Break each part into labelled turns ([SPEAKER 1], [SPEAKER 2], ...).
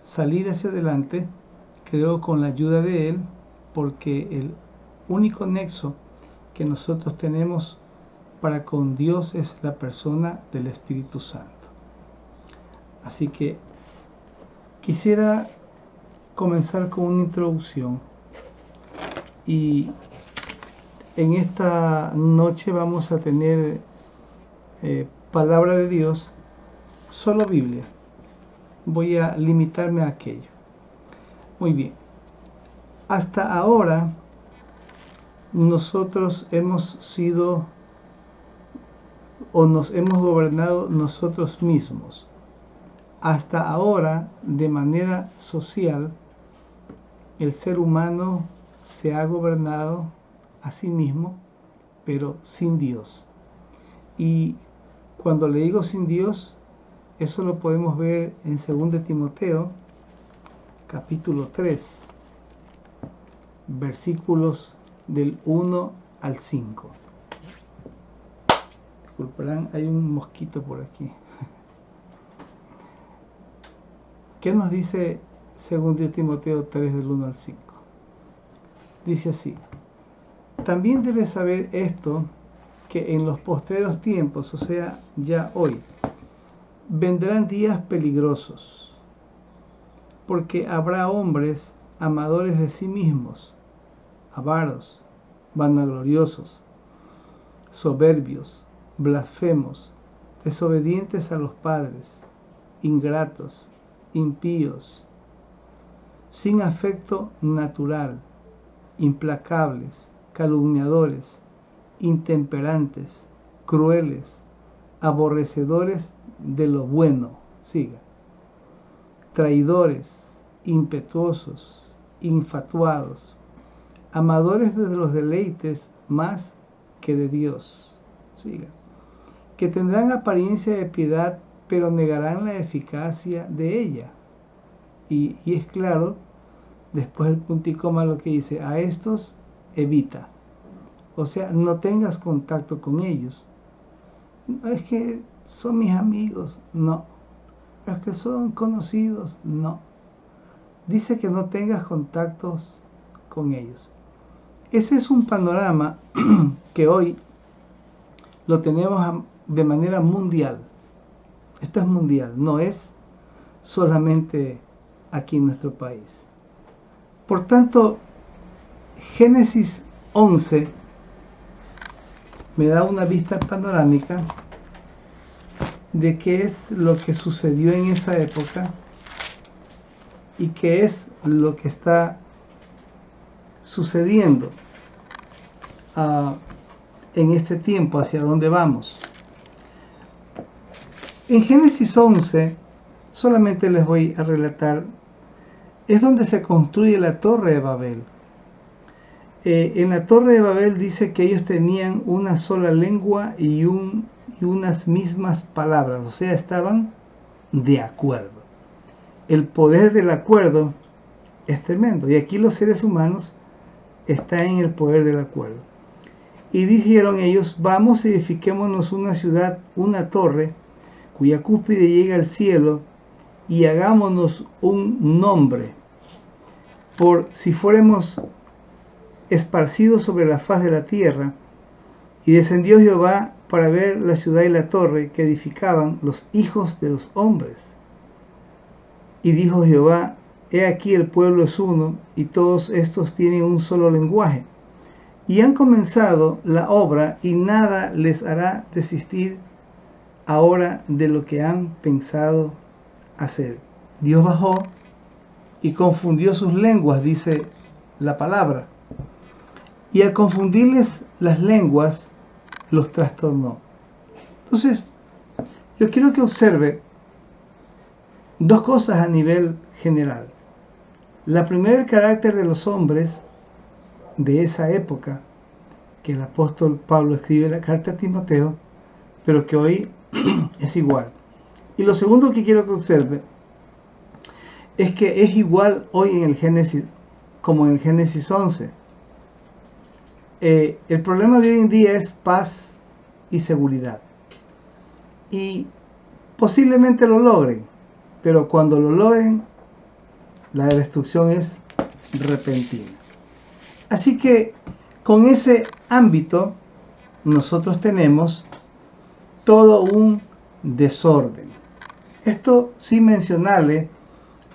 [SPEAKER 1] salir hacia adelante, creo, con la ayuda de Él, porque el único nexo que nosotros tenemos para con Dios es la persona del Espíritu Santo. Así que quisiera comenzar con una introducción, y en esta noche vamos a tener palabra de Dios, solo Biblia. Voy a limitarme a aquello. Muy bien. Hasta ahora nosotros hemos sido o nos hemos gobernado nosotros mismos. Hasta ahora, de manera social, el ser humano se ha gobernado a sí mismo, pero sin Dios. Y cuando le digo sin Dios, eso lo podemos ver en 2 Timoteo, capítulo 3, versículos del 1 al 5. Disculparán, hay un mosquito por aquí. ¿Qué nos dice 2 Timoteo 3 del 1 al 5? Dice así: también debes saber esto, que en los postreros tiempos, o sea, ya hoy, vendrán días peligrosos, porque habrá hombres amadores de sí mismos, avaros, vanagloriosos, soberbios, blasfemos, desobedientes a los padres, ingratos, impíos, sin afecto natural, implacables, calumniadores, intemperantes, crueles, aborrecedores de lo bueno, traidores, impetuosos, infatuados, amadores de los deleites más que de Dios, que tendrán apariencia de piedad, pero negarán la eficacia de ella. Y es claro, después el punto y coma lo que dice: a estos evita. O sea, no tengas contacto con ellos. Es que son mis amigos, no. Es que son conocidos, no. Dice que no tengas contactos con ellos. Ese es un panorama que hoy lo tenemos de manera mundial. Esto es mundial, no es solamente aquí en nuestro país. Por tanto, Génesis 11 me da una vista panorámica de qué es lo que sucedió en esa época y qué es lo que está sucediendo en este tiempo, hacia dónde vamos. En Génesis 11, solamente les voy a relatar, es donde se construye la Torre de Babel. En la Torre de Babel dice que ellos tenían una sola lengua y unas mismas palabras, o sea, estaban de acuerdo. El poder del acuerdo es tremendo, y aquí los seres humanos están en el poder del acuerdo. Y dijeron ellos: vamos, edifiquémonos una ciudad, una torre, cuya cúspide llega al cielo, y hagámonos un nombre, por si fuéramos esparcidos sobre la faz de la tierra. Y descendió Jehová para ver la ciudad y la torre que edificaban los hijos de los hombres. Y dijo Jehová: he aquí el pueblo es uno, y todos estos tienen un solo lenguaje, y han comenzado la obra, y nada les hará desistir ahora de lo que han pensado hacer. Dios bajó y confundió sus lenguas, dice la palabra. Y al confundirles las lenguas, los trastornó. Entonces, yo quiero que observe dos cosas a nivel general. La primera, el carácter de los hombres de esa época, que el apóstol Pablo escribe la carta a Timoteo, pero que hoy es igual. Y lo segundo que quiero que observe es que es igual hoy en el Génesis como en el Génesis 11. El problema de hoy en día es paz y seguridad. Y posiblemente lo logren, pero cuando lo logren La destrucción es repentina. Así que con ese ámbito nosotros tenemos todo un desorden. Esto sin mencionarle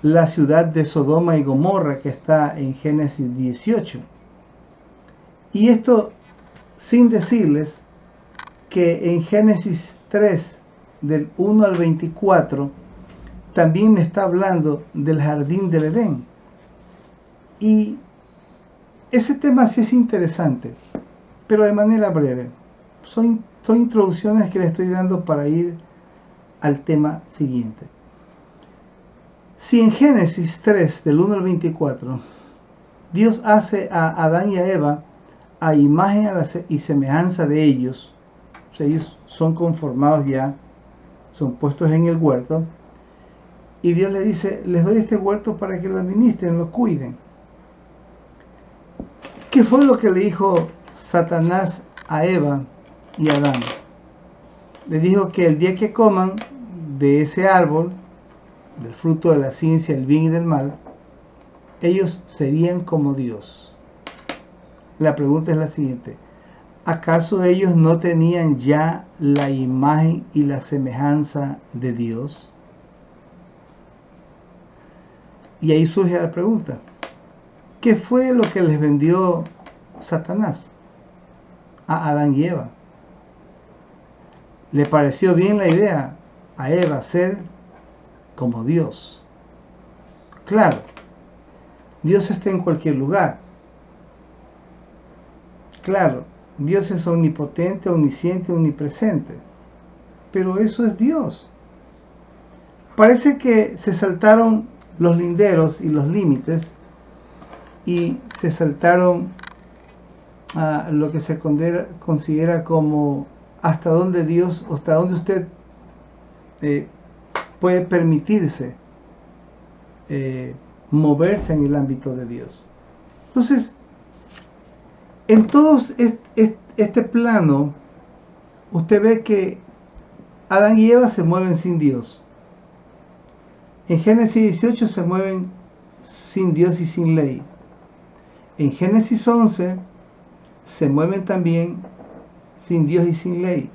[SPEAKER 1] la ciudad de Sodoma y Gomorra que está en Génesis 18. Y esto sin decirles que en Génesis 3, del 1 al 24, también me está hablando del jardín del Edén. Y ese tema sí es interesante, pero de manera breve. Son introducciones que le estoy dando para ir al tema siguiente. Si en Génesis 3, del 1 al 24, Dios hace a Adán y a Eva a imagen y semejanza de ellos, o sea, ellos son conformados ya, son puestos en el huerto, y Dios le dice, les doy este huerto para que lo administren, lo cuiden. ¿Qué fue lo que le dijo Satanás a Eva y a Adán? Le dijo que el día que coman de ese árbol, del fruto de la ciencia, del bien y del mal, ellos serían como Dios. La pregunta es la siguiente: ¿acaso ellos no tenían ya la imagen y la semejanza de Dios? Y ahí surge la pregunta: ¿qué fue lo que les vendió Satanás a Adán y Eva? ¿Le pareció bien la idea a Eva ser como Dios? Claro, Dios está en cualquier lugar. Claro, Dios es omnipotente, omnisciente, omnipresente. Pero eso es Dios. Parece que se saltaron los linderos y los límites y se saltaron a lo que se considera como hasta dónde Dios, o hasta dónde usted puede permitirse moverse en el ámbito de Dios. Entonces, en todo este plano, usted ve que Adán y Eva se mueven sin Dios. En Génesis 18 se mueven sin Dios y sin ley. En Génesis 11 se mueven también sin Dios y sin ley.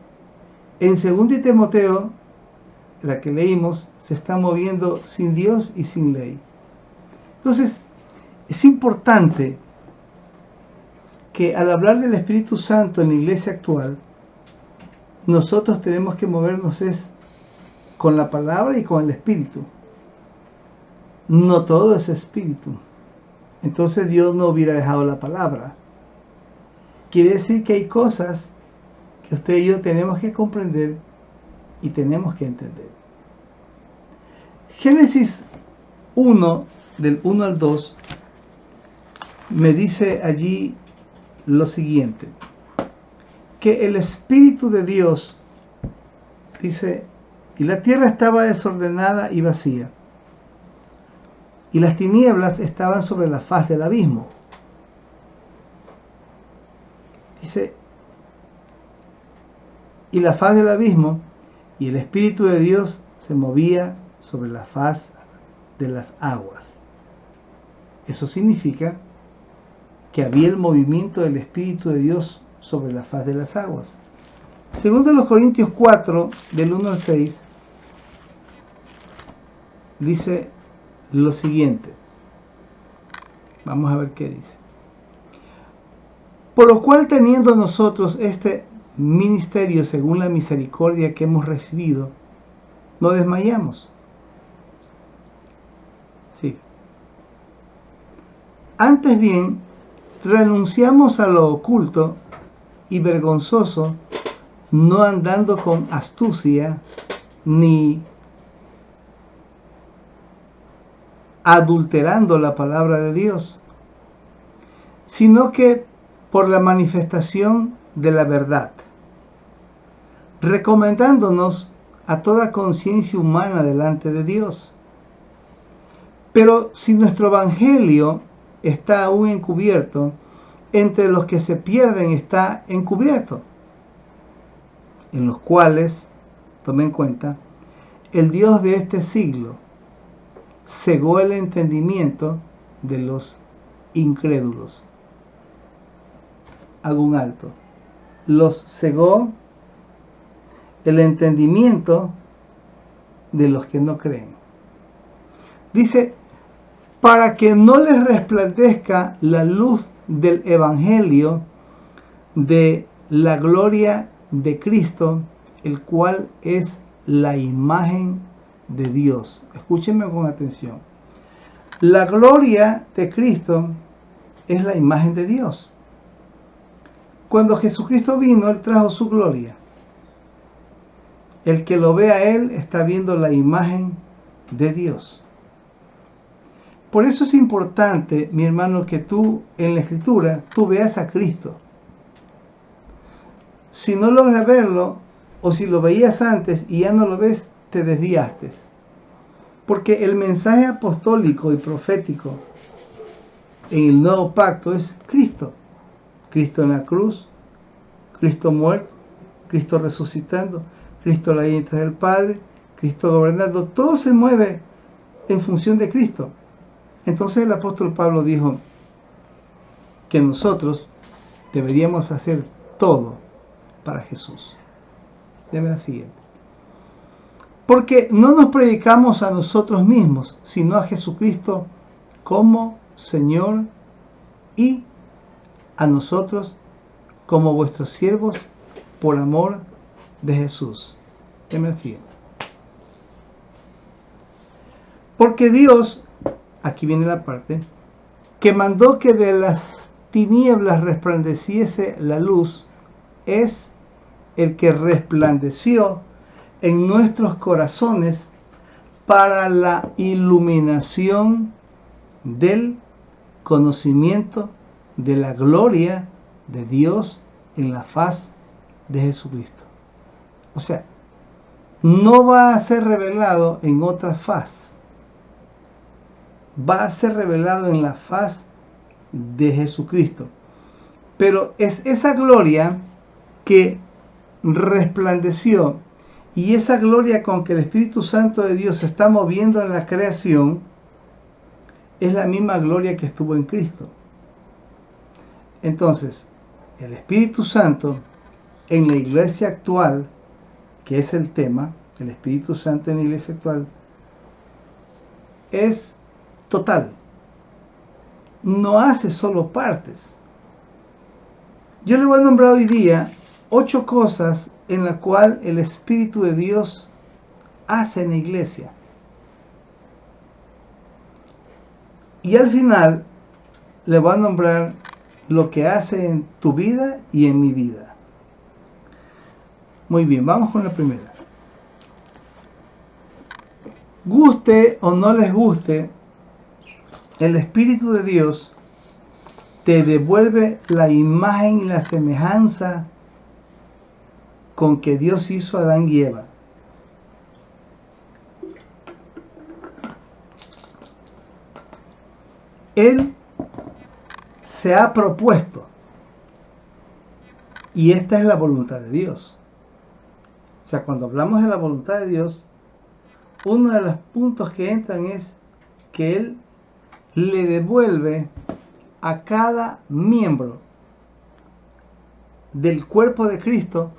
[SPEAKER 1] En 2 Timoteo, la que leímos, se está moviendo sin Dios y sin ley. Entonces, es importante que al hablar del Espíritu Santo en la iglesia actual, nosotros tenemos que movernos con la palabra y con el Espíritu. No todo es Espíritu. Entonces Dios no hubiera dejado la palabra. Quiere decir que hay cosas que usted y yo tenemos que comprender y tenemos que entender. Génesis 1, del 1 al 2, me dice allí lo siguiente: que el Espíritu de Dios, dice, y la tierra estaba desordenada y vacía, y las tinieblas estaban sobre la faz del abismo. Dice, y la faz del abismo, y el Espíritu de Dios se movía sobre la faz de las aguas. Eso significa que había el movimiento del Espíritu de Dios sobre la faz de las aguas. Segundo los Corintios 4, del 1 al 6, dice lo siguiente. Vamos a ver qué dice. Por lo cual, teniendo nosotros este ministerio según la misericordia que hemos recibido, no desmayamos. Sí. Antes bien, renunciamos a lo oculto y vergonzoso, no andando con astucia ni adulterando la palabra de Dios, sino que por la manifestación de la verdad, recomendándonos a toda conciencia humana delante de Dios. Pero si nuestro evangelio está aún encubierto, entre los que se pierden está encubierto, en los cuales, tomen en cuenta, el Dios de este siglo cegó el entendimiento de los incrédulos. Hago un alto. Los cegó el entendimiento de los que no creen. Dice, para que no les resplandezca la luz del Evangelio de la gloria de Cristo, el cual es la imagen de Dios. Escúchenme con atención. La gloria de Cristo es la imagen de Dios. Cuando Jesucristo vino, Él trajo su gloria. El que lo ve a Él está viendo la imagen de Dios. Por eso es importante, mi hermano, que tú en la Escritura, tú veas a Cristo. Si no logras verlo, o si lo veías antes y ya no lo ves, te desviaste. Porque el mensaje apostólico y profético en el nuevo pacto es Cristo. Cristo en la cruz, Cristo muerto, Cristo resucitando, Cristo a la diestra del Padre, Cristo gobernando. Todo se mueve en función de Cristo. Entonces el apóstol Pablo dijo que nosotros deberíamos hacer todo para Jesús. Deme la siguiente. Porque no nos predicamos a nosotros mismos, sino a Jesucristo como Señor y a nosotros como vuestros siervos por amor de Jesús. Deme la siguiente. Porque Dios, aquí viene la parte, que mandó que de las tinieblas resplandeciese la luz, es el que resplandeció en nuestros corazones para la iluminación del conocimiento de la gloria de Dios en la faz de Jesucristo. O sea, no va a ser revelado en otra faz, va a ser revelado en la faz de Jesucristo. Pero es esa gloria que resplandeció y esa gloria con que el Espíritu Santo de Dios se está moviendo en la creación es la misma gloria que estuvo en Cristo. Entonces, el Espíritu Santo en la iglesia actual, que es el tema, el Espíritu Santo en la iglesia actual, es total. No hace solo partes. Yo le voy a nombrar hoy día 8 cosas en las cuales el Espíritu de Dios hace en la iglesia. Y al final le voy a nombrar lo que hace en tu vida y en mi vida. Muy bien, vamos con la primera. Guste o no les guste, el Espíritu de Dios te devuelve la imagen y la semejanza con que Dios hizo a Adán y Eva. Él se ha propuesto, y esta es la voluntad de Dios. O sea, cuando hablamos de la voluntad de Dios, uno de los puntos que entran es que Él le devuelve a cada miembro del cuerpo de Cristo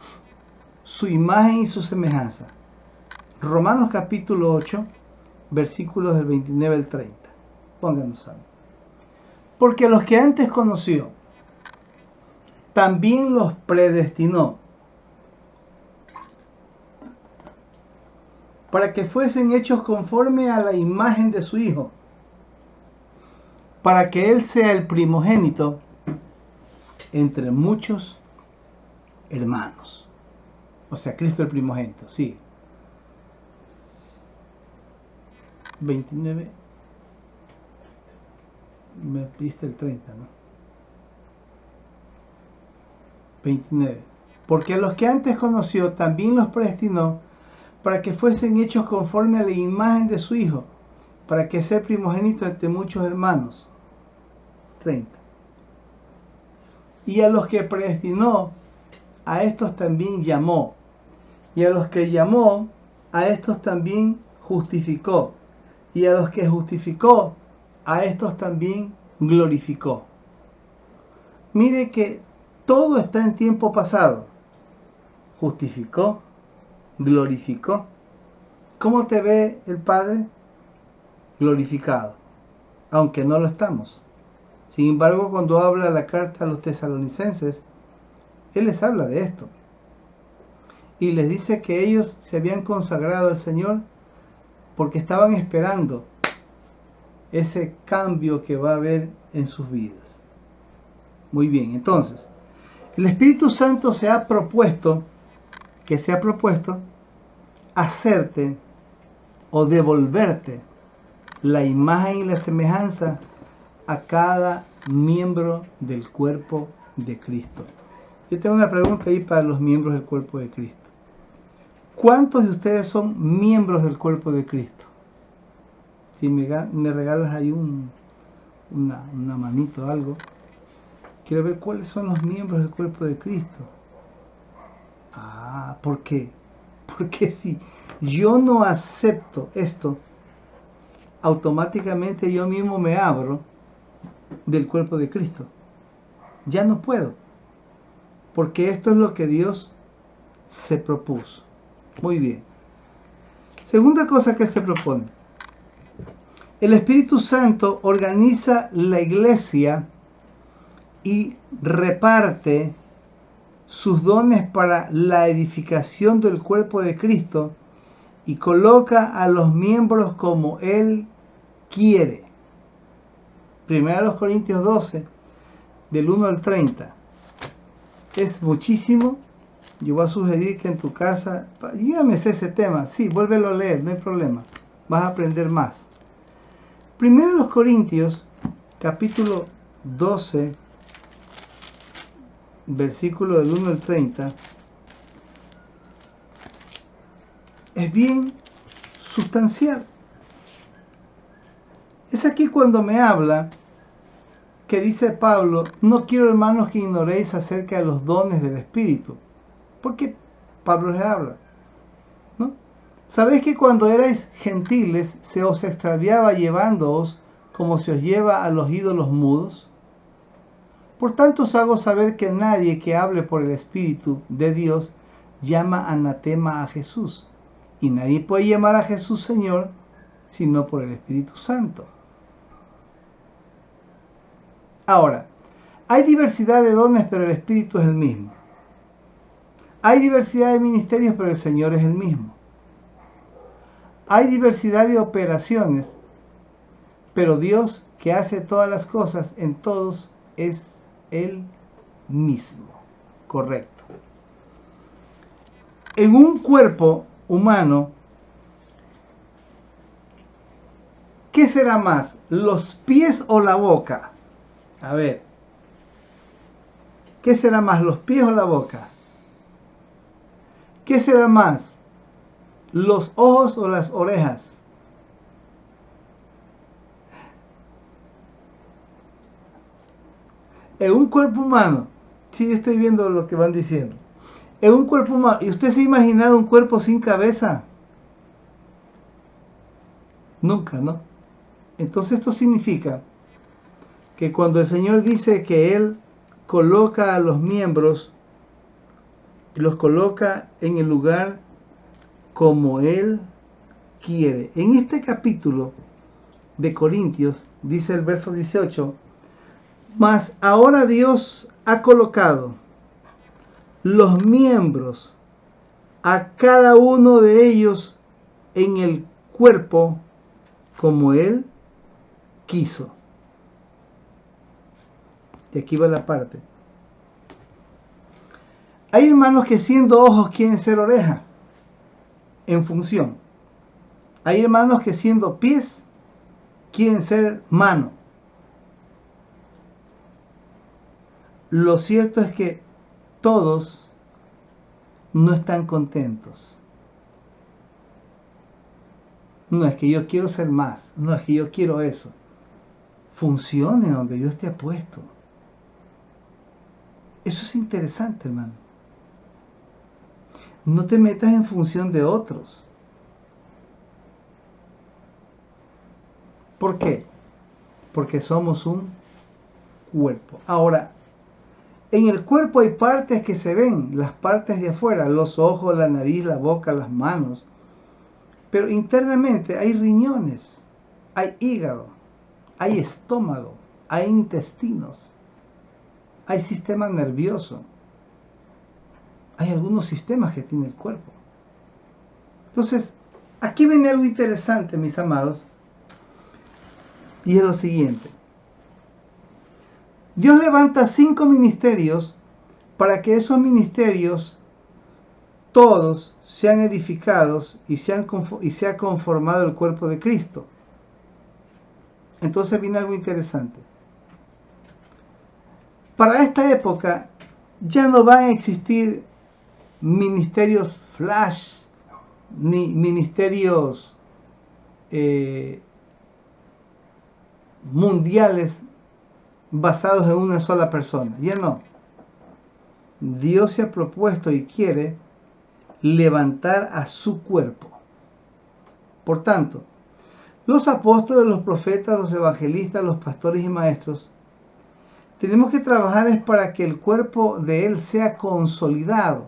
[SPEAKER 1] su imagen y su semejanza. Romanos capítulo 8, versículos del 29 al 30. Pónganos algo. Porque los que antes conoció, también los predestinó para que fuesen hechos conforme a la imagen de su Hijo, para que Él sea el primogénito entre muchos hermanos. O sea, Cristo el primogénito, sí. 29. Me pediste el 30, ¿no? 29. Porque a los que antes conoció, también los predestinó para que fuesen hechos conforme a la imagen de su Hijo, para que sea primogénito entre muchos hermanos. 30. Y a los que predestinó, a estos también llamó. Y a los que llamó, a estos también justificó. Y a los que justificó, a estos también glorificó. Mire que todo está en tiempo pasado. Justificó, glorificó. ¿Cómo te ve el Padre? Glorificado, aunque no lo estamos. Sin embargo, cuando habla la carta a los tesalonicenses, Él les habla de esto. Y les dice que ellos se habían consagrado al Señor porque estaban esperando ese cambio que va a haber en sus vidas. Muy bien, entonces, el Espíritu Santo se ha propuesto hacerte o devolverte la imagen y la semejanza a cada miembro del cuerpo de Cristo. Yo tengo una pregunta ahí para los miembros del cuerpo de Cristo. ¿Cuántos de ustedes son miembros del cuerpo de Cristo? Si me regalas ahí una manito o algo. Quiero ver cuáles son los miembros del cuerpo de Cristo. ¿Por qué? Porque si yo no acepto esto, automáticamente yo mismo me abro del cuerpo de Cristo. Ya no puedo. Porque esto es lo que Dios se propuso. Muy bien. Segunda cosa que se propone. El Espíritu Santo organiza la iglesia y reparte sus dones para la edificación del cuerpo de Cristo y coloca a los miembros como Él quiere. 1 Corintios 12, del 1 al 30. Es muchísimo. Yo voy a sugerir que en tu casa, yo ya me sé ese tema, sí, vuélvelo a leer, no hay problema, vas a aprender más. 1 Corintios, capítulo 12, versículo del 1 al 30, es bien sustancial. Es aquí cuando me habla que dice Pablo, no quiero, hermanos, que ignoréis acerca de los dones del Espíritu. Porque Pablo les habla, ¿no? ¿Sabéis que cuando erais gentiles se os extraviaba llevándoos como se os lleva a los ídolos mudos? Por tanto os hago saber que nadie que hable por el Espíritu de Dios llama anatema a Jesús. Y nadie puede llamar a Jesús Señor sino por el Espíritu Santo. Ahora, hay diversidad de dones, pero el Espíritu es el mismo. Hay diversidad de ministerios, pero el Señor es el mismo. Hay diversidad de operaciones, pero Dios, que hace todas las cosas en todos, es Él mismo. Correcto. En un cuerpo humano, ¿qué será más? ¿Los pies o la boca? A ver. ¿Qué será más? ¿Los pies o la boca? ¿Qué será más? ¿Los ojos o las orejas? En un cuerpo humano, sí, estoy viendo lo que van diciendo. En un cuerpo humano, ¿y usted se ha imaginado un cuerpo sin cabeza? Nunca, ¿no? Entonces esto significa que cuando el Señor dice que Él coloca a los miembros, los coloca en el lugar como Él quiere. En este capítulo de Corintios, dice el verso 18, mas ahora Dios ha colocado los miembros a cada uno de ellos en el cuerpo como Él quiso. Y aquí va la parte. Hay hermanos que siendo ojos quieren ser oreja, en función. Hay hermanos que siendo pies quieren ser mano. Lo cierto es que todos no están contentos. No es que yo quiero ser más, no es que yo quiero eso. Funcione donde Dios te ha puesto. Eso es interesante, hermano. No te metas en función de otros. ¿Por qué? Porque somos un cuerpo. Ahora, en el cuerpo hay partes que se ven, las partes de afuera, los ojos, la nariz, la boca, las manos. Pero internamente hay riñones, hay hígado, hay estómago, hay intestinos, hay sistema nervioso. Hay algunos sistemas que tiene el cuerpo. Entonces, aquí viene algo interesante, mis amados, y es lo siguiente. Dios levanta 5 ministerios para que esos ministerios todos sean edificados y sea conformado el cuerpo de Cristo. Entonces viene algo interesante. Para esta época ya no van a existir ministerios flash ni ministerios mundiales basados en una sola persona. Ya no. Dios se ha propuesto y quiere levantar a su cuerpo. Por tanto, los apóstoles, los profetas, los evangelistas, los pastores y maestros, tenemos que trabajar es para que el cuerpo de Él sea consolidado.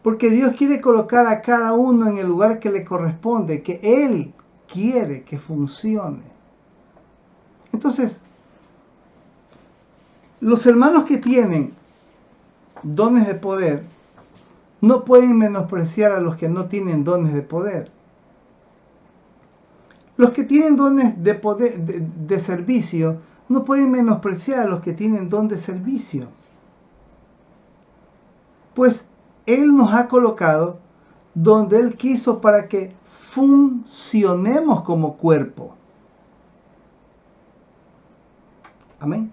[SPEAKER 1] Porque Dios quiere colocar a cada uno en el lugar que le corresponde, que Él quiere que funcione. Entonces, los hermanos que tienen dones de poder no pueden menospreciar a los que no tienen dones de poder. Los que tienen dones de poder, de servicio, no pueden menospreciar a los que tienen don de servicio. Pues Él nos ha colocado donde Él quiso para que funcionemos como cuerpo. Amén.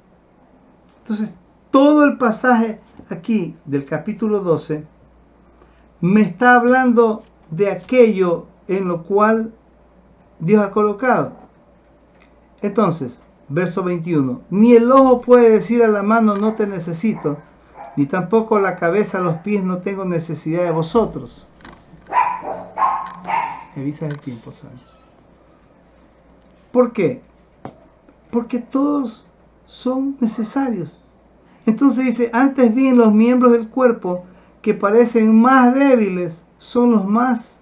[SPEAKER 1] Entonces, todo el pasaje aquí del capítulo 12 me está hablando de aquello en lo cual Dios ha colocado. Entonces, verso 21. Ni el ojo puede decir a la mano no te necesito, ni tampoco la cabeza a los pies no tengo necesidad de vosotros. Me avisas el tiempo, ¿sabes? ¿Por qué? Porque todos son necesarios. Entonces dice, antes bien los miembros del cuerpo que parecen más débiles son los más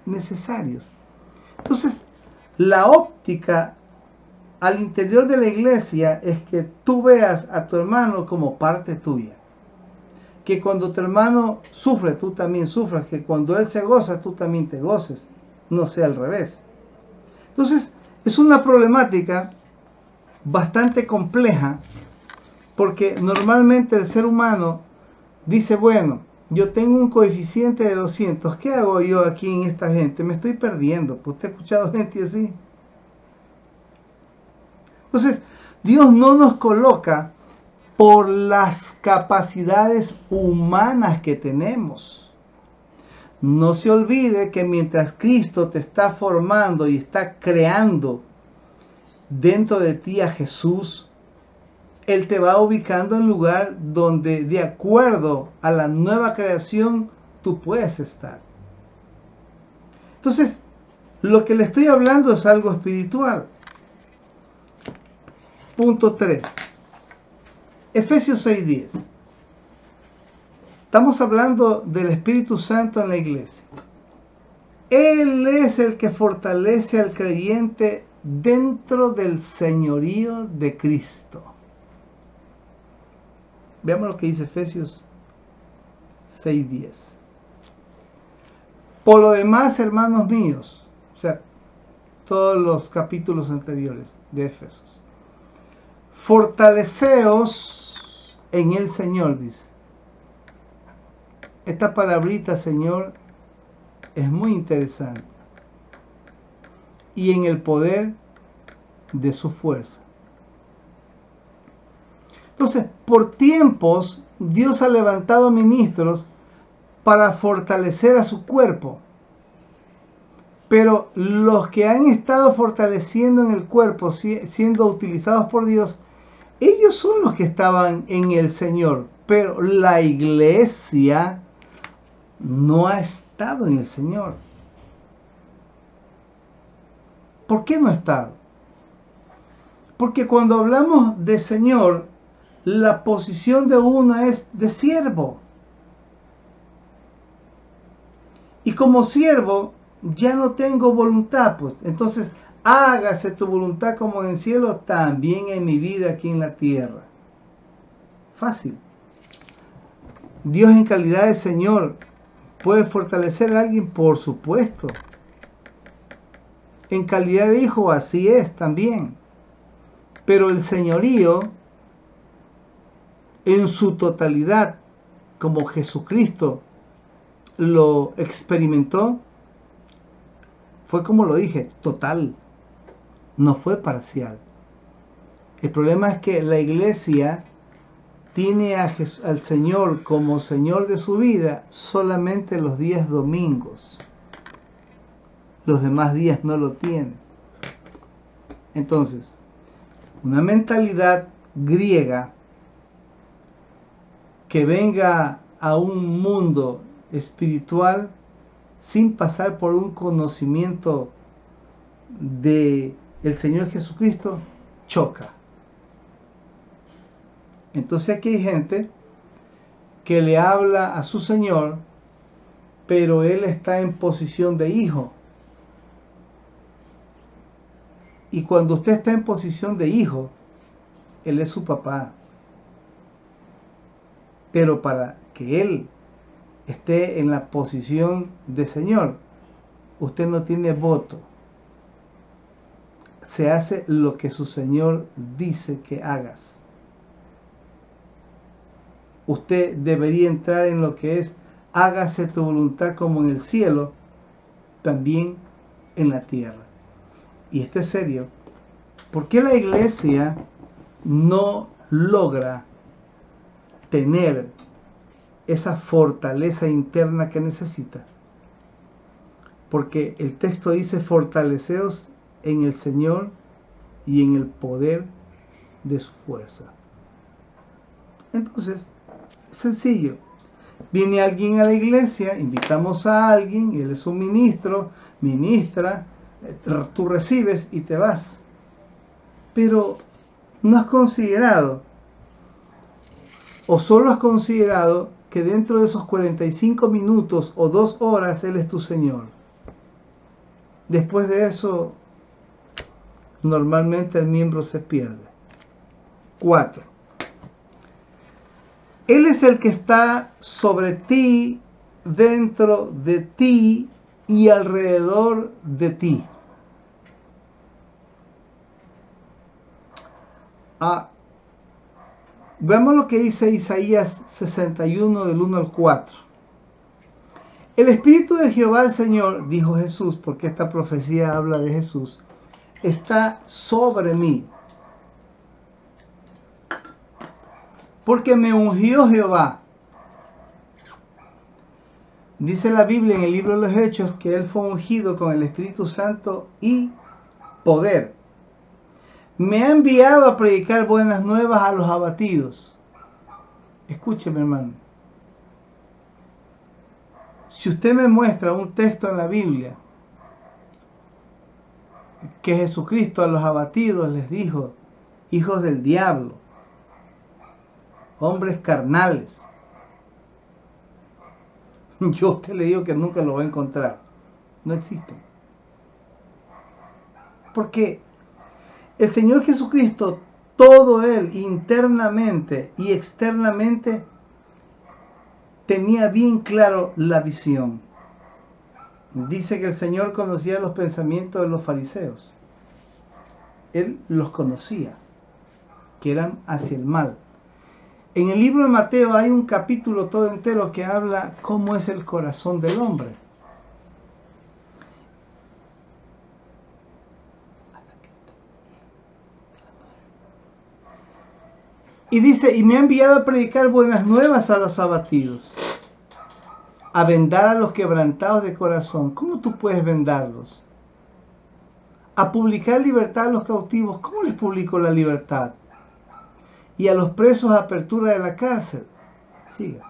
[SPEAKER 1] necesarios. Entonces, la óptica al interior de la iglesia es que tú veas a tu hermano como parte tuya. Que cuando tu hermano sufre, tú también sufras. Que cuando él se goza, tú también te goces. No sea al revés. Entonces, es una problemática bastante compleja, porque normalmente el ser humano dice, bueno, yo tengo un coeficiente de 200, ¿qué hago yo aquí en esta gente? Me estoy perdiendo. Pues usted ha escuchado gente así. Entonces, Dios no nos coloca por las capacidades humanas que tenemos. No se olvide que mientras Cristo te está formando y está creando dentro de ti a Jesús, Él te va ubicando en lugar donde de acuerdo a la nueva creación tú puedes estar. Entonces, lo que le estoy hablando es algo espiritual. Punto 3. Efesios 6:10. Estamos hablando del Espíritu Santo en la iglesia. Él es el que fortalece al creyente dentro del señorío de Cristo. Veamos lo que dice Efesios 6:10. Por lo demás, hermanos míos, o sea, todos los capítulos anteriores de Efesios, fortaleceos en el Señor, dice. Esta palabrita, Señor, es muy interesante. Y en el poder de su fuerza. Entonces, por tiempos, Dios ha levantado ministros para fortalecer a su cuerpo. Pero los que han estado fortaleciendo en el cuerpo, siendo utilizados por Dios, ellos son los que estaban en el Señor. Pero la iglesia no ha estado en el Señor. ¿Por qué no he estado? Porque cuando hablamos de Señor, la posición de uno es de siervo. Y como siervo, ya no tengo voluntad, pues. Entonces, hágase tu voluntad como en el cielo, también en mi vida aquí en la tierra. Fácil. Dios en calidad de Señor puede fortalecer a alguien, por supuesto. En calidad de hijo, así es también. Pero el señorío, en su totalidad, como Jesucristo lo experimentó, fue como lo dije, total, no fue parcial. El problema es que la iglesia tiene al Señor como Señor de su vida solamente los días domingos. Los demás días no lo tiene. Entonces, una mentalidad griega que venga a un mundo espiritual sin pasar por un conocimiento de el Señor Jesucristo, choca. Entonces aquí hay gente que le habla a su Señor, pero él está en posición de hijo. Y cuando usted está en posición de hijo, él es su papá. Pero para que él esté en la posición de Señor, usted no tiene voto. Se hace lo que su Señor dice que hagas. Usted debería entrar en lo que es hágase tu voluntad como en el cielo, también en la tierra. Y esto es serio. ¿Por qué la iglesia no logra tener esa fortaleza interna que necesita? Porque el texto dice: fortaleceos en el Señor y en el poder de su fuerza. Entonces, es sencillo. Viene alguien a la iglesia, invitamos a alguien, él es un ministro, ministra, tú recibes y te vas. Pero no has considerado, o solo has considerado, que dentro de esos 45 minutos o 2 horas Él es tu Señor. Después de eso, normalmente el miembro se pierde. 4. Él es el que está sobre ti, dentro de ti y alrededor de ti. Veamos lo que dice Isaías 61 del 1 al 4. El Espíritu de Jehová el Señor, dijo Jesús, porque esta profecía habla de Jesús, está sobre mí. Porque me ungió Jehová. Dice la Biblia en el libro de los Hechos que Él fue ungido con el Espíritu Santo y poder. Me ha enviado a predicar buenas nuevas a los abatidos. Escúcheme, hermano. Si usted me muestra un texto en la Biblia que Jesucristo a los abatidos les dijo: hijos del diablo, hombres carnales, yo a usted le digo que nunca lo va a encontrar. No existe. Porque el Señor Jesucristo, todo Él, internamente y externamente, tenía bien claro la visión. Dice que el Señor conocía los pensamientos de los fariseos. Él los conocía, que eran hacia el mal. En el libro de Mateo hay un capítulo todo entero que habla cómo es el corazón del hombre. Y dice: y me ha enviado a predicar buenas nuevas a los abatidos, a vendar a los quebrantados de corazón. ¿Cómo tú puedes vendarlos? A publicar libertad a los cautivos. ¿Cómo les publico la libertad? Y a los presos apertura de la cárcel. Siga.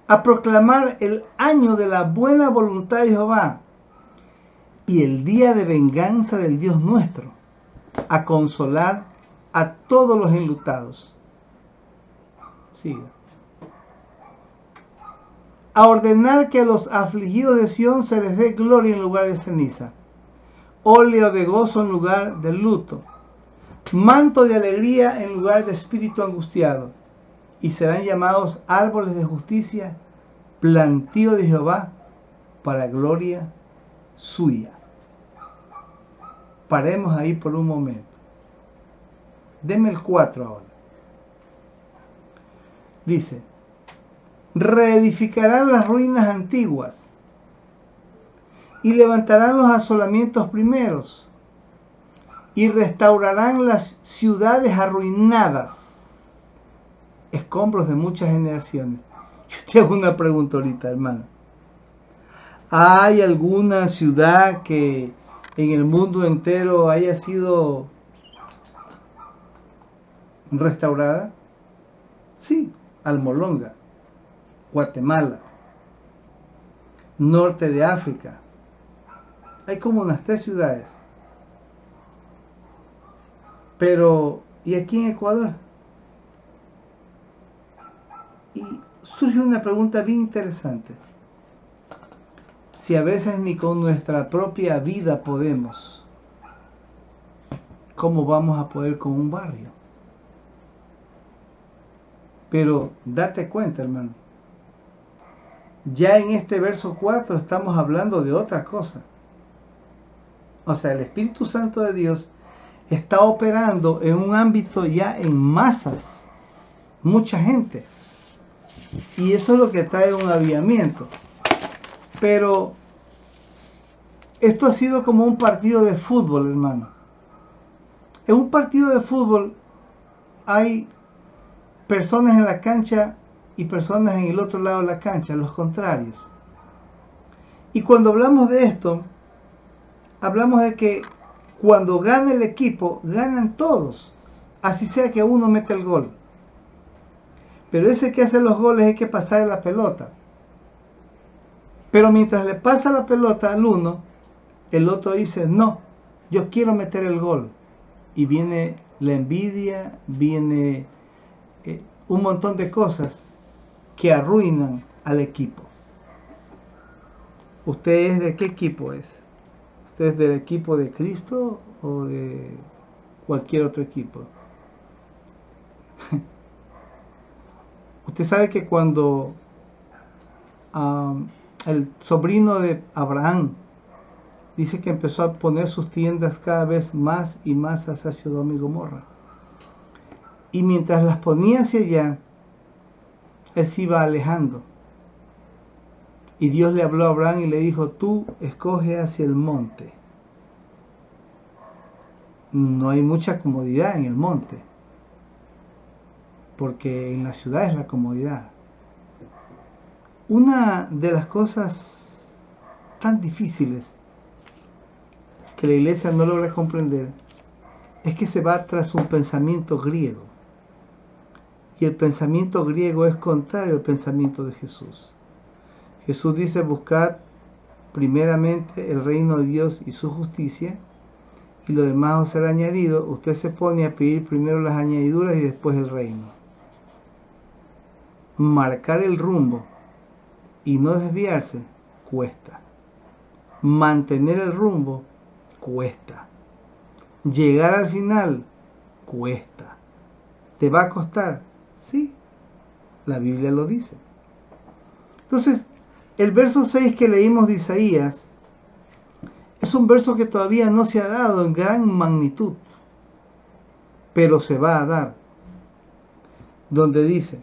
[SPEAKER 1] A proclamar el año de la buena voluntad de Jehová. y el día de venganza del Dios nuestro, a consolar a todos los enlutados. Siga. A ordenar que a los afligidos de Sión se les dé gloria en lugar de ceniza, óleo de gozo en lugar de luto, manto de alegría en lugar de espíritu angustiado, y serán llamados árboles de justicia, plantío de Jehová, para gloria suya. Paremos ahí por un momento. Deme el 4 ahora. Dice, reedificarán las ruinas antiguas y levantarán los asolamientos primeros y restaurarán las ciudades arruinadas, escombros de muchas generaciones. Yo te hago una pregunta ahorita, hermano. ¿Hay alguna ciudad que en el mundo entero haya sido restaurada? Sí, Almolonga, Guatemala, norte de África. Hay como unas 3 ciudades. Pero, ¿y aquí en Ecuador? Y surge una pregunta bien interesante. Si a veces ni con nuestra propia vida podemos, ¿cómo vamos a poder con un barrio? Pero date cuenta, hermano. Ya en este verso 4 estamos hablando de otra cosa. O sea, el Espíritu Santo de Dios está operando en un ámbito ya en masas, mucha gente. Y eso es lo que trae un avivamiento. Pero esto ha sido como un partido de fútbol, hermano. En un partido de fútbol hay personas en la cancha y personas en el otro lado de la cancha, los contrarios. Y cuando hablamos de esto, hablamos de que cuando gana el equipo, ganan todos, así sea que uno mete el gol. Pero ese que hace los goles hay que pasarle la pelota. Pero mientras le pasa la pelota al uno, el otro dice, no, yo quiero meter el gol. Y viene la envidia, viene un montón de cosas que arruinan al equipo. ¿Usted es de qué equipo es? ¿Usted es del equipo de Cristo o de cualquier otro equipo? Usted sabe que cuando el sobrino de Abraham dice que empezó a poner sus tiendas cada vez más y más hacia Sodoma y Gomorra. Y mientras las ponía hacia allá, él se iba alejando. Y Dios le habló a Abraham y le dijo, tú escoge hacia el monte. No hay mucha comodidad en el monte, porque en la ciudad es la comodidad. Una de las cosas tan difíciles que la iglesia no logra comprender es que se va tras un pensamiento griego. Y el pensamiento griego es contrario al pensamiento de Jesús. Jesús dice, buscad primeramente el reino de Dios y su justicia, y lo demás os será añadido. Usted se pone a pedir primero las añadiduras y después el reino. Marcar el rumbo y no desviarse cuesta. Mantener el rumbo cuesta. Llegar al final cuesta. ¿Te va a costar? Sí, la Biblia lo dice. Entonces, el verso 6 que leímos de Isaías es un verso que todavía no se ha dado en gran magnitud, pero se va a dar, donde dice,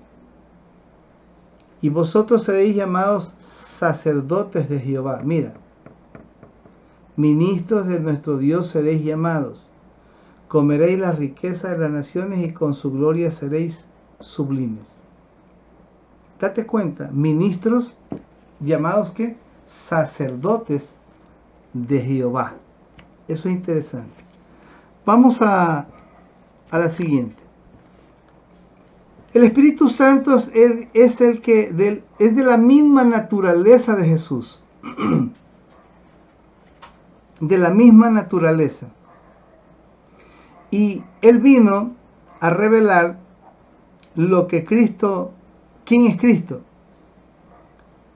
[SPEAKER 1] y vosotros seréis llamados sacerdotes de Jehová. Mira, ministros de nuestro Dios seréis llamados, comeréis la riqueza de las naciones y con su gloria seréis sublimes. Date cuenta, ministros llamados ¿qué? Sacerdotes de Jehová. Eso es interesante. Vamos a la siguiente. El Espíritu Santo es de la misma naturaleza de Jesús. de la misma naturaleza. Y Él vino a revelar lo que Cristo, quién es Cristo.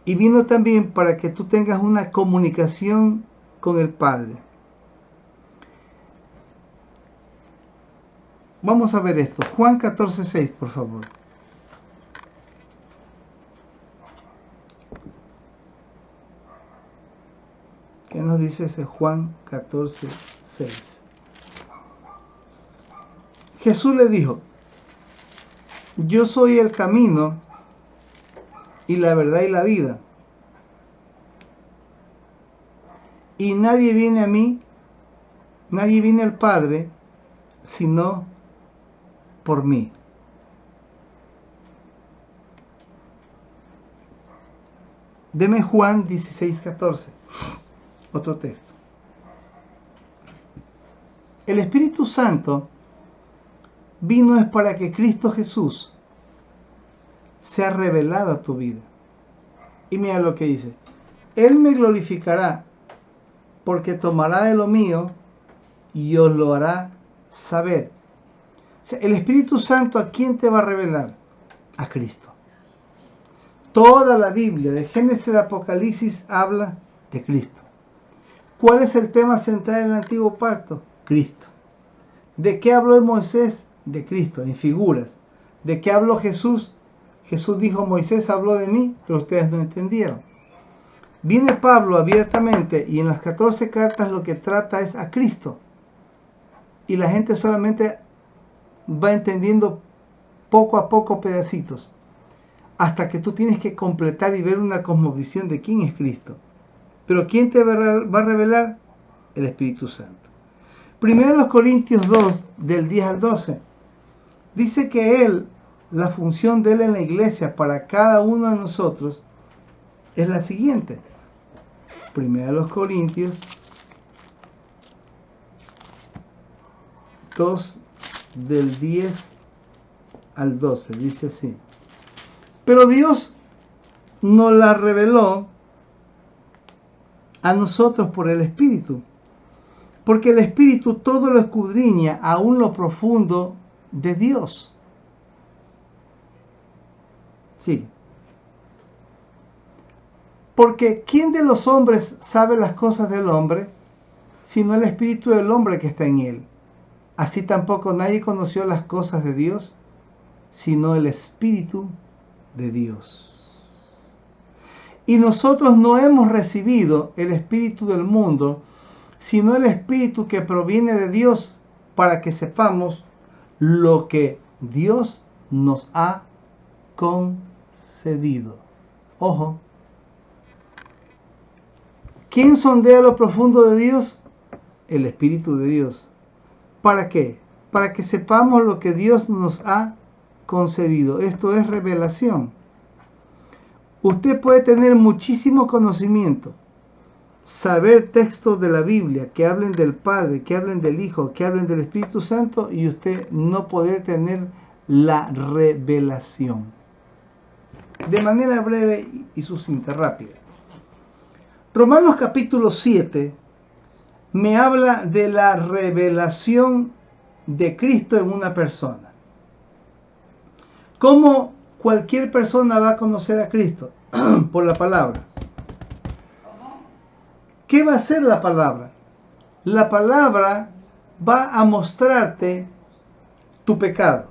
[SPEAKER 1] Y vino también para que tú tengas una comunicación con el Padre. Vamos a ver esto. Juan 14:6, por favor. ¿Qué nos dice ese Juan 14:6? Jesús le dijo: yo soy el camino y la verdad y la vida. Y nadie viene a mí, nadie viene al Padre, sino por mí. Deme Juan 16:14, otro texto. El Espíritu Santo vino es para que Cristo Jesús sea revelado a tu vida. Y mira lo que dice: Él me glorificará, porque tomará de lo mío y os lo hará saber. O sea, el Espíritu Santo, ¿a quién te va a revelar? A Cristo. Toda la Biblia, de Génesis a Apocalipsis, habla de Cristo. ¿Cuál es el tema central en el Antiguo Pacto? Cristo. ¿De qué habló Moisés? De Cristo, en figuras. ¿De qué habló Jesús? Jesús dijo: Moisés habló de mí, pero ustedes no entendieron. Viene Pablo abiertamente y en las 14 cartas lo que trata es a Cristo. Y la gente solamente va entendiendo poco a poco pedacitos, hasta que tú tienes que completar y ver una cosmovisión de quién es Cristo. Pero ¿quién te va a revelar? El Espíritu Santo. Primero los Corintios 2, del 10 al 12, dice que Él, la función de Él en la iglesia para cada uno de nosotros es la siguiente. Primero los Corintios 2, del 10 al 12, dice así: pero Dios nos la reveló a nosotros por el Espíritu, porque el Espíritu todo lo escudriña, aún lo profundo de Dios. Sí. Porque ¿quién de los hombres sabe las cosas del hombre, sino el Espíritu del hombre que está en él? Así tampoco nadie conoció las cosas de Dios, sino el Espíritu de Dios. Y nosotros no hemos recibido el espíritu del mundo, sino el Espíritu que proviene de Dios, para que sepamos lo que Dios nos ha concedido. Ojo. ¿Quién sondea lo profundo de Dios? El Espíritu de Dios. ¿Para qué? Para que sepamos lo que Dios nos ha concedido. Esto es revelación. Usted puede tener muchísimo conocimiento, saber textos de la Biblia que hablen del Padre, que hablen del Hijo, que hablen del Espíritu Santo, y usted no poder tener la revelación. De manera breve y sucinta, rápida. Romanos capítulo 7 me habla de la revelación de Cristo en una persona. ¿Cómo cualquier persona va a conocer a Cristo? Por la palabra. ¿Qué va a hacer la palabra? La palabra va a mostrarte tu pecado.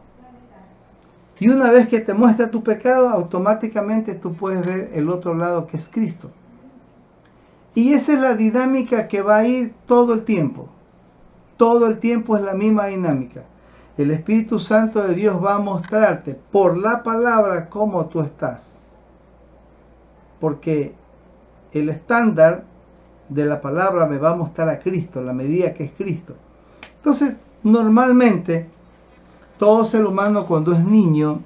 [SPEAKER 1] Y una vez que te muestra tu pecado, automáticamente tú puedes ver el otro lado, que es Cristo. Y esa es la dinámica que va a ir todo el tiempo. Todo el tiempo es la misma dinámica. El Espíritu Santo de Dios va a mostrarte por la palabra cómo tú estás. Porque el estándar de la palabra me va a mostrar a Cristo, la medida que es Cristo. Entonces, normalmente, todo ser humano cuando es niño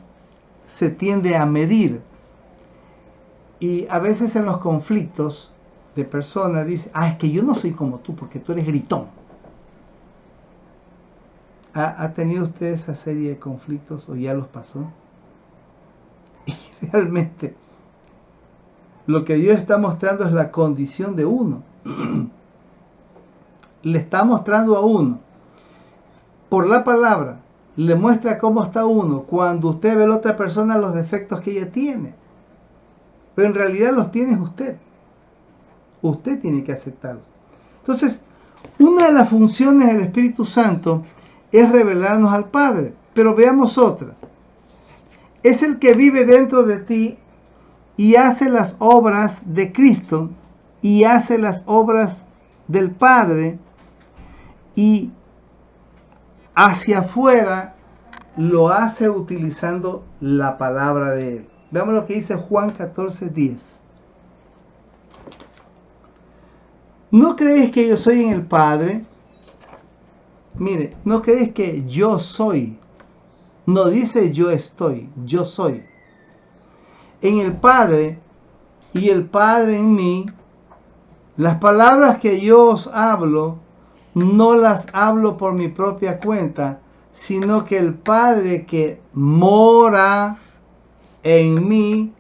[SPEAKER 1] se tiende a medir. Y a veces en los conflictos de personas dice: es que yo no soy como tú porque tú eres gritón. ¿Ha tenido usted esa serie de conflictos o ya los pasó? Y realmente lo que Dios está mostrando es la condición de uno. le está mostrando a uno, por la palabra, le muestra cómo está uno, cuando usted ve a la otra persona los defectos que ella tiene. Pero en realidad los tiene usted. Usted tiene que aceptarlos. Entonces, una de las funciones del Espíritu Santo es revelarnos al Padre. Pero veamos otra. Es el que vive dentro de ti y hace las obras de Cristo y hace las obras del Padre, y hacia afuera lo hace utilizando la palabra de Él. Veamos lo que dice Juan 14:10. ¿No creéis que yo soy en el Padre? Mire, no creéis que yo soy. No dice yo estoy, yo soy. En el Padre y el Padre en mí, las palabras que yo os hablo, no las hablo por mi propia cuenta, sino que el Padre que mora en mí,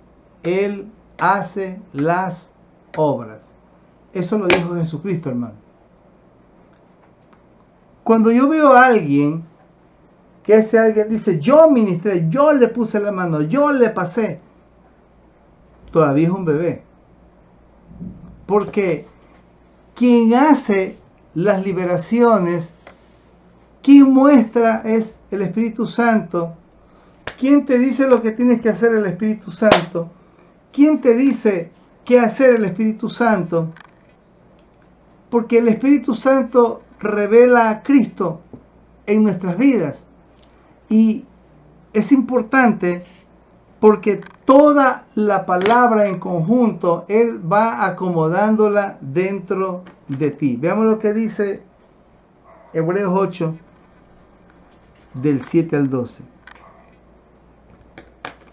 [SPEAKER 1] Él hace las obras. Eso lo dijo Jesucristo, hermano. Cuando yo veo a alguien, que ese alguien dice, yo ministré, yo le puse la mano, yo le pasé, todavía es un bebé. Porque quien hace las liberaciones, quien muestra es el Espíritu Santo. ¿Quién te dice lo que tienes que hacer el Espíritu Santo? ¿Quién te dice qué hacer el Espíritu Santo? Porque el Espíritu Santo revela a Cristo en nuestras vidas. Y es importante porque toda la palabra en conjunto, Él va acomodándola dentro de ti. Veamos lo que dice Hebreos 8, del 7 al 12.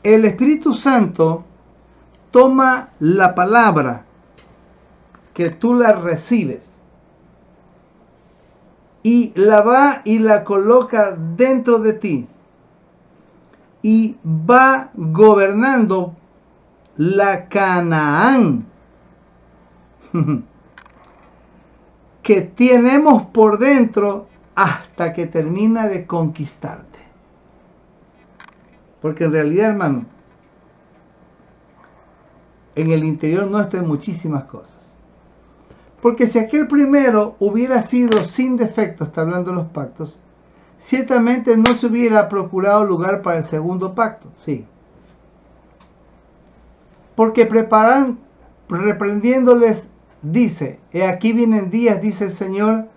[SPEAKER 1] El Espíritu Santo toma la palabra que tú la recibes y la va y la coloca dentro de ti y va gobernando la Canaán que tenemos por dentro hasta que termina de conquistarte. Porque en realidad, hermano, en el interior nuestro hay muchísimas cosas. Porque si aquel primero hubiera sido sin defecto, está hablando de los pactos, ciertamente no se hubiera procurado lugar para el segundo pacto. Sí. Porque preparan, reprendiéndoles, dice, he aquí vienen días, dice el Señor,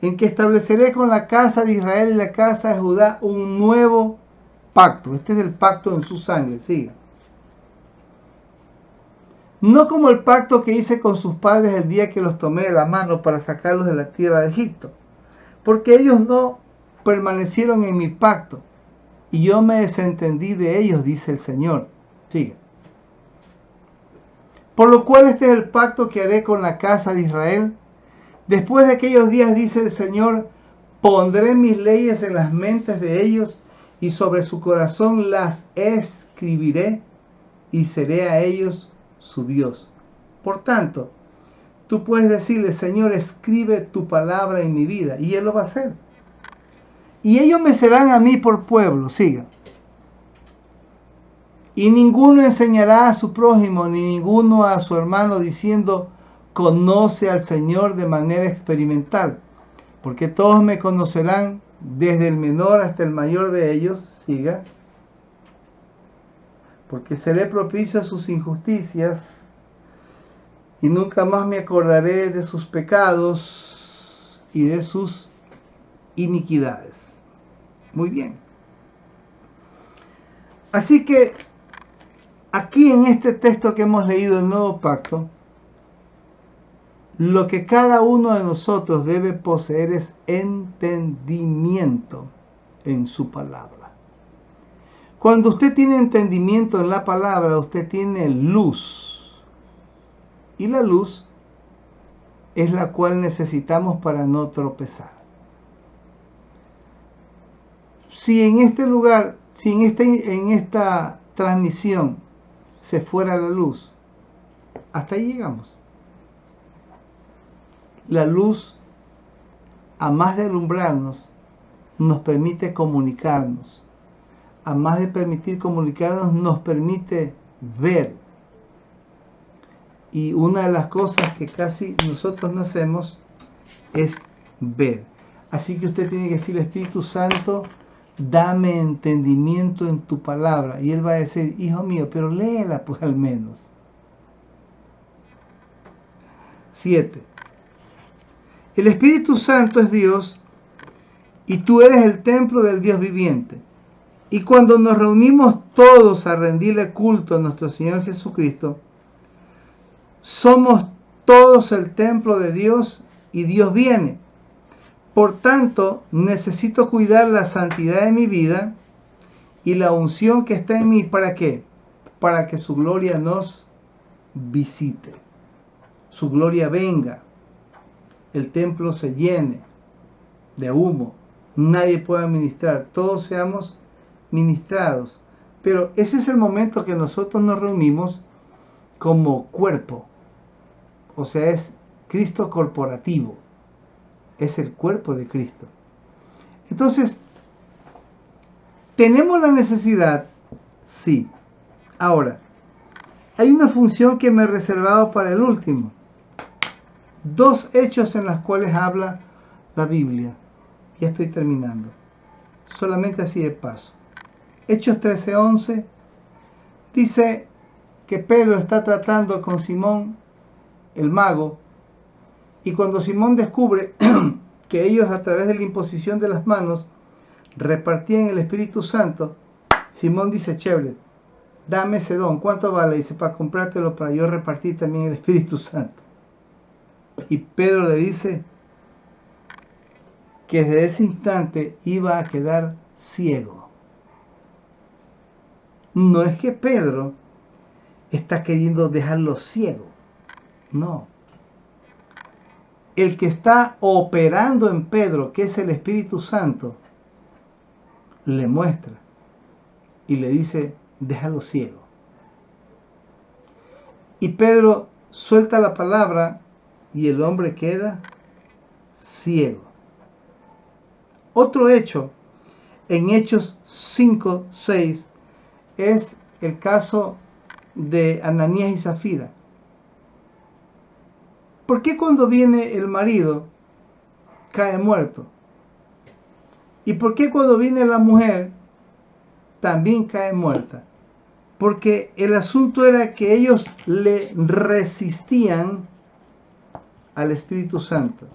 [SPEAKER 1] en que estableceré con la casa de Israel y la casa de Judá un nuevo pacto. Este es el pacto en su sangre. Siga. No como el pacto que hice con sus padres el día que los tomé de la mano para sacarlos de la tierra de Egipto, porque ellos no permanecieron en mi pacto y yo me desentendí de ellos, dice el Señor. Sigue. Por lo cual este es el pacto que haré con la casa de Israel. Después de aquellos días, dice el Señor, pondré mis leyes en las mentes de ellos y sobre su corazón las escribiré y seré a ellos su Dios. Por tanto, tú puedes decirle, Señor, escribe tu palabra en mi vida, y Él lo va a hacer. Y ellos me serán a mí por pueblo. Siga. Y ninguno enseñará a su prójimo, ni ninguno a su hermano, diciendo, conoce al Señor de manera experimental, porque todos me conocerán, desde el menor hasta el mayor de ellos. Siga. Porque seré propicio a sus injusticias y nunca más me acordaré de sus pecados y de sus iniquidades. Muy bien. Así que aquí en este texto que hemos leído del Nuevo Pacto, lo que cada uno de nosotros debe poseer es entendimiento en su palabra. Cuando usted tiene entendimiento en la palabra, usted tiene luz. Y la luz es la cual necesitamos para no tropezar. Si en este lugar, si en esta transmisión se fuera la luz, hasta ahí llegamos. La luz a más de alumbrarnos, nos permite comunicarnos. A más de permitir comunicarnos, nos permite ver. Y una de las cosas que casi nosotros no hacemos es ver. Así que usted tiene que decir, Espíritu Santo, dame entendimiento en tu palabra. Y Él va a decir, hijo mío, pero léela pues al menos. 7. El Espíritu Santo es Dios y tú eres el templo del Dios viviente. Y cuando nos reunimos todos a rendirle culto a nuestro Señor Jesucristo, somos todos el templo de Dios y Dios viene. Por tanto, necesito cuidar la santidad de mi vida y la unción que está en mí. ¿Para qué? Para que su gloria nos visite. Su gloria venga. El templo se llene de humo. Nadie pueda ministrar. Todos seamos ministrados. Pero ese es el momento que nosotros nos reunimos como cuerpo. O sea, es Cristo corporativo. Es el cuerpo de Cristo. Entonces, ¿tenemos la necesidad? Sí. Ahora, hay una función que me he reservado para el último. 2 hechos en los cuales habla la Biblia. Ya estoy terminando. Solamente así de paso. Hechos 13:11 dice que Pedro está tratando con Simón, el mago, y cuando Simón descubre que ellos a través de la imposición de las manos repartían el Espíritu Santo, Simón dice, chévere, dame ese don. ¿Cuánto vale? Dice, para comprártelo para yo repartir también el Espíritu Santo. Y Pedro le dice que desde ese instante iba a quedar ciego. No es que Pedro está queriendo dejarlo ciego. No. El que está operando en Pedro, que es el Espíritu Santo, le muestra y le dice, déjalo ciego. Y Pedro suelta la palabra y el hombre queda ciego. Otro hecho, en Hechos 5:6, es el caso de Ananías y Zafira. ¿Por qué cuando viene el marido cae muerto? ¿Y por qué cuando viene la mujer también cae muerta? Porque el asunto era que ellos le resistían al Espíritu Santo.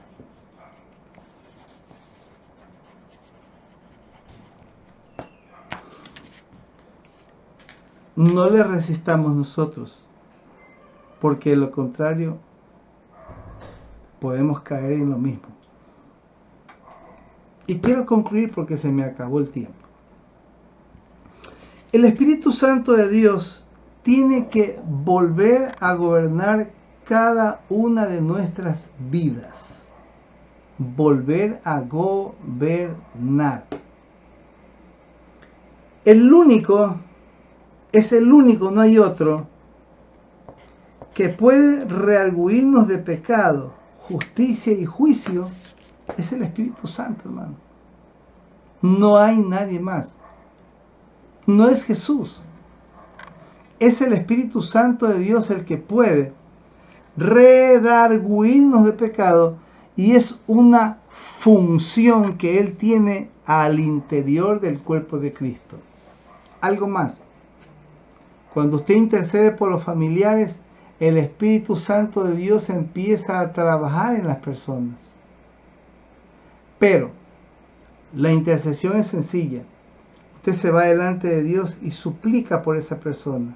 [SPEAKER 1] No le resistamos nosotros, porque de lo contrario podemos caer en lo mismo. Y quiero concluir porque se me acabó el tiempo. El Espíritu Santo de Dios tiene que volver a gobernar cada una de nuestras vidas. Volver a gobernar. Es el único, no hay otro, que puede rearguirnos de pecado, justicia y juicio, es el Espíritu Santo, hermano. No hay nadie más. No es Jesús. Es el Espíritu Santo de Dios el que puede redarguirnos de pecado, y es una función que Él tiene al interior del cuerpo de Cristo. Algo más. Cuando usted intercede por los familiares, el Espíritu Santo de Dios empieza a trabajar en las personas. Pero la intercesión es sencilla. Usted se va delante de Dios y suplica por esa persona.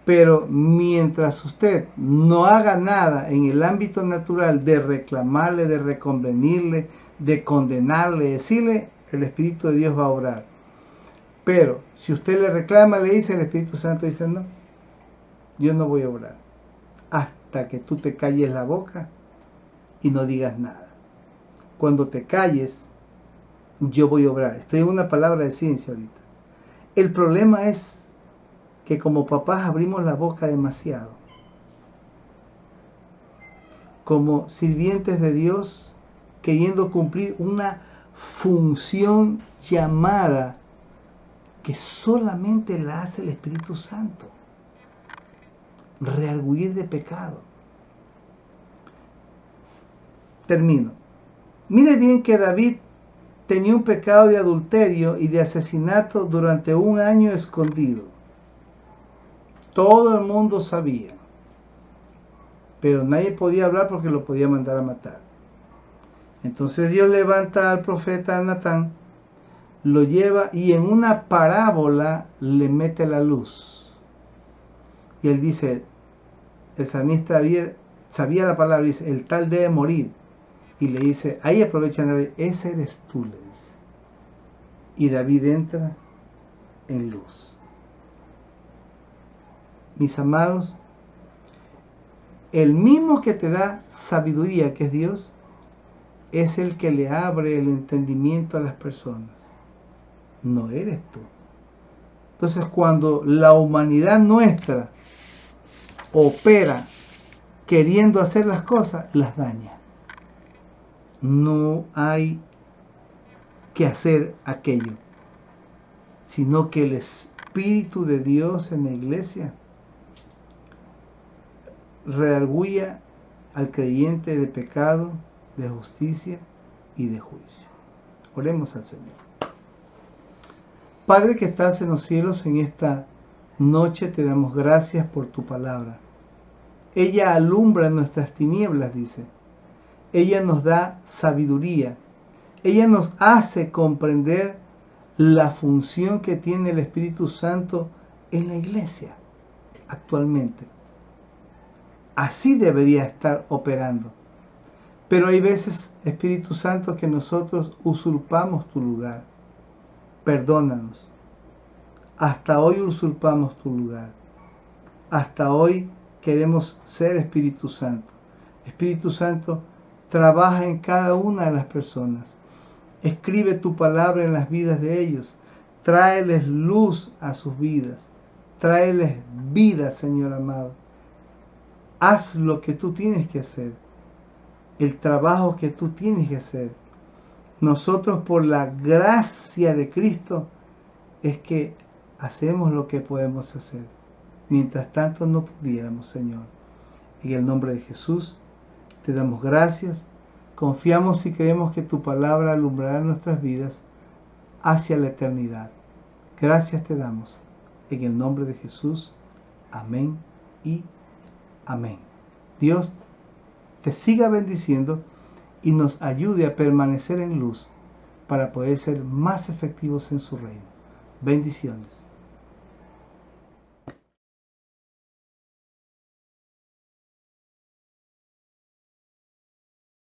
[SPEAKER 1] Pero mientras usted no haga nada en el ámbito natural de reclamarle, de reconvenirle, de condenarle, decirle, el Espíritu de Dios va a obrar. Pero si usted le reclama, le dice, el Espíritu Santo dice, no, yo no voy a obrar. Hasta que tú te calles la boca y no digas nada. Cuando te calles, yo voy a obrar. Estoy en una palabra de ciencia ahorita. El problema es que como papás abrimos la boca demasiado. Como sirvientes de Dios, queriendo cumplir una función llamada que solamente la hace el Espíritu Santo. Reargüir de pecado. Termino. Mire bien que David tenía un pecado de adulterio y de asesinato durante 1 año escondido. Todo el mundo sabía, pero nadie podía hablar porque lo podía mandar a matar. Entonces Dios levanta al profeta Natán, lo lleva y en una parábola le mete la luz. Y él dice, el salmista sabía la palabra, dice, el tal debe morir. Y le dice, ahí aprovecha David, ese eres tú, le dice. Y David entra en luz. Mis amados, el mismo que te da sabiduría, que es Dios, es el que le abre el entendimiento a las personas. No eres tú. Entonces, cuando la humanidad nuestra opera queriendo hacer las cosas, las daña. No hay que hacer aquello, sino que el Espíritu de Dios en la iglesia redarguya al creyente de pecado, de justicia y de juicio. Oremos al Señor. Padre que estás en los cielos, en esta noche te damos gracias por tu palabra. Ella alumbra nuestras tinieblas, dice. Ella nos da sabiduría. Ella nos hace comprender la función que tiene el Espíritu Santo en la iglesia actualmente. Así debería estar operando. Pero hay veces, Espíritu Santo, que nosotros usurpamos tu lugar. Perdónanos. Hasta hoy usurpamos tu lugar. Hasta hoy queremos ser Espíritu Santo. Espíritu Santo, trabaja en cada una de las personas. Escribe tu palabra en las vidas de ellos. Tráeles luz a sus vidas. Tráeles vida, Señor amado. Haz lo que tú tienes que hacer. El trabajo que tú tienes que hacer. Nosotros, por la gracia de Cristo, es que hacemos lo que podemos hacer. Mientras tanto no pudiéramos, Señor. En el nombre de Jesús, te damos gracias. Confiamos y creemos que tu palabra alumbrará nuestras vidas hacia la eternidad. Gracias te damos. En el nombre de Jesús. Amén y amén. Dios te siga bendiciendo y nos ayude a permanecer en luz para poder ser más efectivos en su reino. Bendiciones.